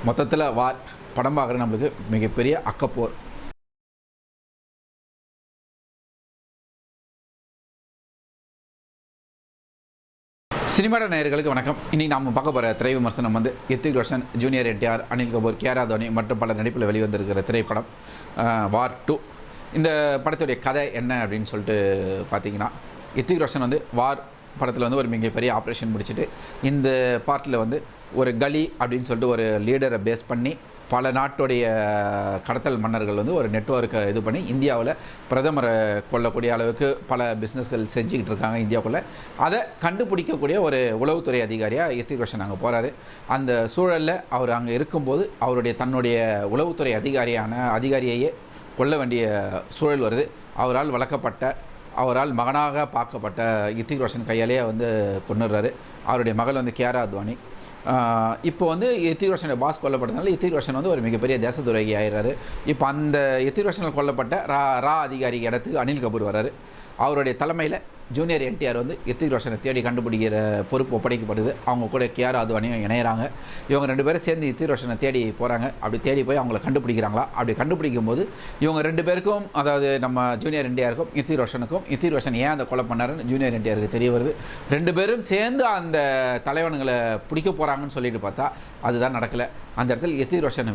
மொத்தத்தில் வார் படம் பார்க்குற நம்மளுக்கு மிகப்பெரிய அக்கப்போர். சினிமாட நேயர்களுக்கு வணக்கம். இன்றைக்கி நாம் பார்க்க போகிற திரை விமர்சனம் வந்து ஹிருத்திக் ரோஷன், ஜூனியர் என்டிஆர், அனில் கபூர், கியாரா அத்வானி மற்றும் பல நடிப்பில் வெளிவந்திருக்கிற திரைப்படம் வார் 2. இந்த படத்துடைய கதை என்ன அப்படின்னு சொல்லிட்டு பார்த்தீங்கன்னா, ஹிருத்திக் ரோஷன் வந்து வார் படத்தில் வந்து ஒரு மிகப்பெரிய ஆப்ரேஷன் முடிச்சுட்டு இந்த பார்ட்டில் வந்து ஒரு கலி அப்படின்னு சொல்லிட்டு ஒரு லீடரை பேஸ் பண்ணி பல நாட்டுடைய கடத்தல் மன்னர்கள் வந்து ஒரு நெட்வொர்க்கை இது பண்ணி இந்தியாவில் பிரதமரை கொள்ளக்கூடிய அளவுக்கு பல பிஸ்னஸ்கள் செஞ்சுக்கிட்டு இருக்காங்க இந்தியாவுக்குள்ளே. அதை கண்டுபிடிக்கக்கூடிய ஒரு உளவுத்துறை அதிகாரியாக ஹிருத்திக் ரோஷன் அங்கே போகிறாரு. அந்த சூழலில் அவர் அங்கே இருக்கும்போது அவருடைய தன்னுடைய உளவுத்துறை அதிகாரியையே கொள்ள வேண்டிய சூழல் வருது. அவரால் வளர்க்கப்பட்ட, அவரால் மகனாக பார்க்கப்பட்ட ஹிருத்திக் ரோஷன் கையாலேயே வந்து கொண்டுடுறாரு. அவருடைய மகள் வந்து கியாரா அத்வானி. இப்போ வந்து ஹிருத்திக் ரோஷனுடைய பாஸ் கொல்லப்பட்டதுனால ஹிருத்திக் ரோஷன் வந்து ஒரு மிகப்பெரிய தேச துரோகி ஆகிறாரு. இப்போ அந்த ஹிருத்திக் ரோஷனில் கொல்லப்பட்ட ரா அதிகாரி இடத்துக்கு அனில் கபூர் வராரு. அவருடைய தலைமையில் ஜூனியர் என்டிஆர் வந்து ஹிருத்திக் ரோஷனை தேடி கண்டுபிடிக்கிற பொறுப்பு ஒப்படைக்கப்படுது. அவங்க கூட கியாரா அத்வானியும் இணையிறாங்க. இவங்க ரெண்டு பேரும் சேர்ந்து ஹிருத்திக் ரோஷனை தேடி போகிறாங்க. அப்படி தேடி போய் அவங்கள கண்டுபிடிக்கிறாங்களா? அப்படி கண்டுபிடிக்கும் போது இவங்க ரெண்டு பேருக்கும், அதாவது நம்ம ஜூனியர் என்டிஆருக்கும் ஹிருத்திக் ரோஷனுக்கும், ஹிருத்திக் ரோஷன் ஏன் அந்த கொலை பண்ணாருன்னு ஜூனியர் என்டிஆருக்கு தெரிய வருது. ரெண்டு பேரும் சேர்ந்து அந்த தலைவனுங்களை பிடிக்க போகிறாங்கன்னு சொல்லிட்டு பார்த்தா அதுதான் நடக்கலை. அந்த இடத்துல ஹிருத்திக் ரோஷன்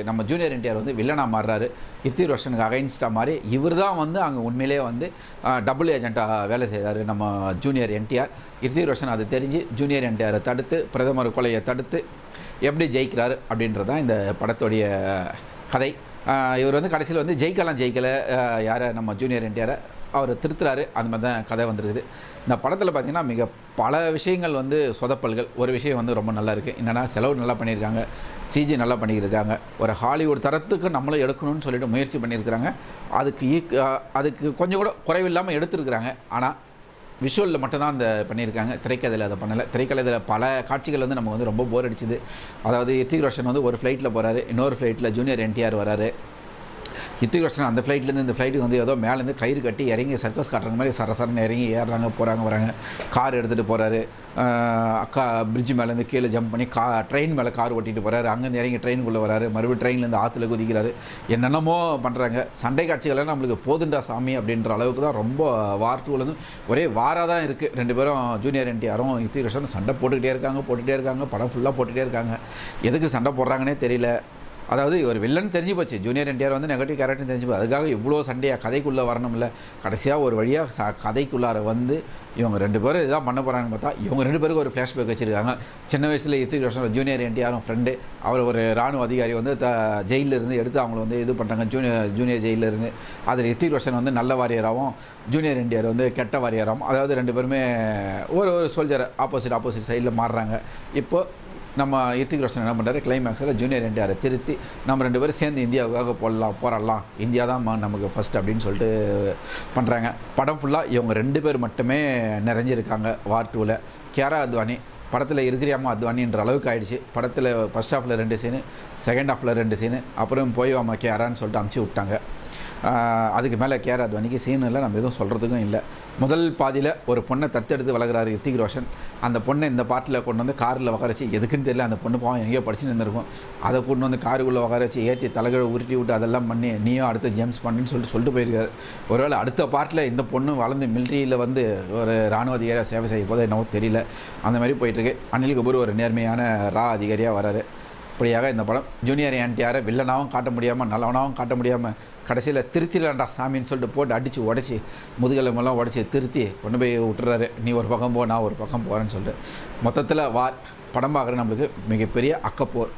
நம்ம ஜூனியர் என்டிஆர் வந்து வில்லனாக மாறுறாரு. ஹிருத்திக் ரோஷனுக்கு அகைன்ஸ்டாக மாறி இவர் தான் வந்து அங்கே உண்மையிலே வந்து டபுள் ஏஜென்ட்டாக வேலை செய்கிறாரு நம்ம ஜூனியர் என்டிஆர். ஹிருத்திக் ரோஷன் அதை தெரிஞ்சு ஜூனியர் என்டிஆரை தடுத்து, பிரதமர் கொலையை தடுத்து எப்படி ஜெயிக்கிறாரு அப்படின்றது தான் இந்த படத்துடைய கதை. இவர் வந்து கடைசியில் வந்து ஜெயிக்கலை யாரை, நம்ம ஜூனியர் என்டிஆரை அவர் திருத்துறாரு. அந்த மாதிரி தான் கதை வந்துருக்குது. இந்த படத்தில் பார்த்திங்கன்னா மிக பல விஷயங்கள் வந்து சொதப்பல்கள். ஒரு விஷயம் வந்து ரொம்ப நல்லா இருக்குது. என்னென்னா, செலவு நல்லா பண்ணியிருக்காங்க, சிஜி நல்லா பண்ணியிருக்காங்க. ஒரு ஹாலிவுட் தரத்துக்கு நம்மளும் எடுக்கணும்னு சொல்லிட்டு முயற்சி பண்ணியிருக்கிறாங்க. அதுக்கு கொஞ்சம் கூட குறைவில்லாமல் எடுத்துருக்குறாங்க. ஆனால் விஷுவலில் மட்டும்தான் அந்த பண்ணியிருக்காங்க, திரைக்கதையில் அதை பண்ணலை. திரைக்கதையில் பல காட்சிகள் வந்து நமக்கு வந்து ரொம்ப போர் அடிச்சுது. அதாவது ஹிருத்திக் ரோஷன் வந்து ஒரு ஃப்ளைட்டில் போகிறாரு, இன்னொரு ஃப்ளைட்டில் ஜூனியர் என்டிஆர் வராரு. ஹிருத்திக் ரோஷன் அந்த ஃப்ளைட்லேருந்து இந்த ஃப்ளைட்டுக்கு வந்து ஏதோ மேலேருந்து கயிறு கட்டி இறங்கி சர்க்கஸ் காட்டுற மாதிரி சரசரன்னு இறங்கி ஏறுறாங்க, போகிறாங்க, வராங்க. கார் எடுத்துகிட்டு போகிறாரு. பிரிட்ஜ் மேலேருந்து கீழே ஜம்ப் பண்ணி ட்ரெயின் மேலே கார் ஓட்டிகிட்டு போகிறாரு. அங்கேருந்து இறங்கி ட்ரெயினுக்குள்ளே வராரு. மறுபடியும் ட்ரெயின்லேருந்து ஆற்றுல குதிக்கிறாரு. என்னென்னமோ பண்ணுறாங்க. சண்டை காட்சிகள்லாம் நம்மளுக்கு போதுண்டா சாமி அப்படின்ற அளவுக்கு தான் ரொம்ப வார்த்துலேருந்து ஒரே வாராக தான் இருக்குது. ரெண்டு பேரும் ஜூனியர் என்டிஆரும் ஹிருத்திக் ரோஷனும் சண்டை போட்டுக்கிட்டே இருக்காங்க. படம் ஃபுல்லாக போட்டுகிட்டே இருக்காங்க. எதுக்கு சண்டை போடுறாங்கன்னே தெரியல. அதாவது ஒரு வில்லன் தெரிஞ்சு போச்சு, ஜூனியர் என்டிஆர் வந்து நெகட்டிவ் கேரக்டர் தெரிஞ்சு போச்சு. அதுக்காக இவ்வளோ சண்டையாக கதைக்குள்ளே வரணும்ல. கடைசியாக ஒரு வழியாக கதைக்குள்ளார வந்து இவங்க ரெண்டு பேரும் இதான் பண்ண போகிறாங்கன்னு பார்த்தா இவங்க ரெண்டு பேருக்கு ஒரு ஃப்ளாஷ்பேக் வச்சுருக்காங்க. சின்ன வயசில் ஹிருத்திக் ரோஷன் ஜூனியர் என்டிஆரும் ஃப்ரெண்டு. அவர் ஒரு இராணுவ அதிகாரி வந்து ஜெயிலிருந்து எடுத்து அவங்கள வந்து இது பண்ணுறாங்க, ஜூனியர் ஜெயிலிருந்து. அதில் ஹிருத்திக் ரோஷன் வந்து நல்ல வாரியராகவும் ஜூனியர் என்டிஆர் வந்து கெட்ட வாரியராகவும், அதாவது ரெண்டு பேருமே ஒரு சோல்ஜர் ஆப்போசிட் சைடில் மாறுறாங்க. இப்போது நம்ம ஹிருத்திக் ரோஷன் என்ன பண்ணுறாரு, கிளைமேக்ஸில் ஜூனியர் என்டிஆரை திருத்தி நம்ம ரெண்டு பேரும் சேர்ந்து இந்தியாவுக்காக போராடலாம், இந்தியா தான் நமக்கு ஃபஸ்ட் அப்படின்னு சொல்லிட்டு பண்ணுறாங்க. படம் ஃபுல்லாக இவங்க ரெண்டு பேர் மட்டுமே நிறைஞ்சிருக்காங்க வார் 2ல். கியாரா அத்வானி படத்தில் இருக்கிறியாமா அத்வானின்ற அளவுக்கு ஆகிடுச்சு. படத்தில் ஃபஸ்ட் ஹாஃபில் 2 சீனு, செகண்ட் ஹாஃபில் 2 சீனு, அப்புறம் போய் வாமா கியாரான்னு சொல்லிட்டு அமுச்சு விட்டாங்க. அதுக்கு மேலே கியாரா அத்வானிக்கு சீனில் நம்ம எதுவும் சொல்கிறதுக்கும் இல்லை. முதல் பாதியில் ஒரு பொண்ணை தத்தெடுத்து வளர்க்குறாரு ஹிருத்திக் ரோஷன். அந்த பொண்ணை இந்த பாட்டில் கொண்டு வந்து காரில் உட்காரச்சு, எதுக்குன்னு தெரியல, அந்த பொண்ணு பாவம் எங்கேயோ படிச்சுட்டு இருந்திருக்கும். அதை கொண்டு வந்து காருக்குள்ளே உட்காரச்சு ஏற்றி தலைகளை உருட்டி விட்டு அதெல்லாம் பண்ணி நீயும் அடுத்து ஜேம்ஸ் பண்ணின்னு சொல்லிட்டு போயிருக்காரு. ஒருவேளை அடுத்த பாட்டில் இந்த பொண்ணு வளர்ந்து மிலிட்ரியில் வந்து ஒரு இராணுவ அதிகாரியாக சேவை செய்ய போது என்னவோ தெரியல. அந்த மாதிரி போயிட்டுருக்கு. அனில் கபூர் ஒரு நேர்மையான அதிகாரியாக வராரு. இப்படியாக இந்த படம் ஜூனியர் என்டிஆரை வில்லனாகவும் காட்ட முடியாமல் நல்லவனாகவும் காட்ட முடியாமல் கடைசியில் திருத்திடலாண்டா சாமின்னு சொல்லிட்டு போட்டு அடித்து உடச்சி முதுகெலும்பெல்லாம் உடச்சி திருத்தி கொண்டு போய் விட்டுறாரு. நீ ஒரு பக்கம் போ, நான் ஒரு பக்கம் போகிறேன்னு சொல்லிட்டு மொத்தத்தில் வார் படம் பார்க்குற நம்மளுக்கு மிகப்பெரிய அக்கப்போர்.